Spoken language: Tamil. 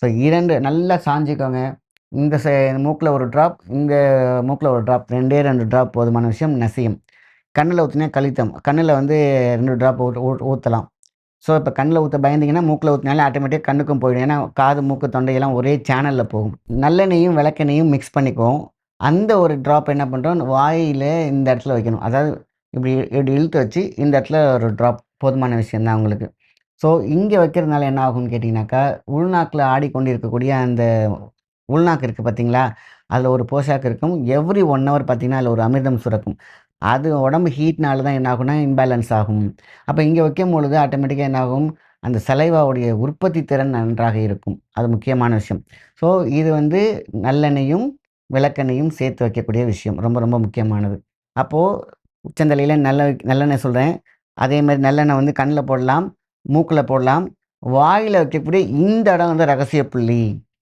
ஸோ 2 நல்லா சாஞ்சுக்கோங்க. இந்த மூக்குல ஒரு ட்ராப், இங்க மூக்குல ஒரு ட்ராப். 2டே 2 ட்ராப் போதுமான விஷயம். நசியம். கண்ணுல ஊத்துனா கழித்தம். கண்ணுல வந்து 2 ட்ராப் ஊத்தலாம். ஸோ, இப்ப கண்ல ஊத்த பயந்தீங்கன்னா, மூக்குல ஊத்துனாலே ஆட்டோமேட்டிக்கா கண்ணுக்கும் போயிடும். ஏன்னா, காது, மூக்கு, தொண்டையெல்லாம் ஒரே சேனல்ல போகும். நல்லெண்ணெயும், விளக்கெண்ணெயும் மிக்ஸ் பண்ணிக்குவோம். அந்த ஒரு ட்ராப் என்ன பண்றோம், வாயில இந்த இடத்துல வைக்கணும். அதாவது இப்டி இப்டி இழுத்து வச்சு, இந்த இடத்துல ஒரு ட்ராப் போதுமான விஷயம் தான் உங்களுக்கு. ஸோ, இங்க வைக்கிறதுனால என்ன ஆகும்னு கேட்டீங்கன்னாக்கா, உள்நாக்குல ஆடிக்கொண்டிருக்கக்கூடிய அந்த உள்நாக்கு இருக்கு பார்த்தீங்களா? அதுல ஒரு போஷாக்கு இருக்கும். எவ்ரி 1 ஹவர் பார்த்தீங்கன்னா, அதுல ஒரு அமிர்தம் சுரக்கும். அது உடம்பு ஹீட்னால தான் என்ன ஆகும்னா, இம்பேலன்ஸ் ஆகும். அப்ப இங்க வைக்கும்பொழுது ஆட்டோமேட்டிக்கா என்ன ஆகும், அந்த சலைவாவுடைய உற்பத்தி திறன் நன்றாக இருக்கும். அது முக்கியமான விஷயம். ஸோ, இது வந்து நல்லெண்ணெயும், விளக்கெண்ணெயும் சேர்த்து வைக்கக்கூடிய விஷயம். ரொம்ப ரொம்ப முக்கியமானது. அப்போ உச்சந்தலையில நல்லெண்ணெய் சொல்றேன். அதே மாரி நல்லெண்ணெய் வந்து கண்ல போடலாம், மூக்குல போடலாம். வாயில வைக்கக்கூடிய இந்த இடம் வந்து ரகசிய புள்ளி.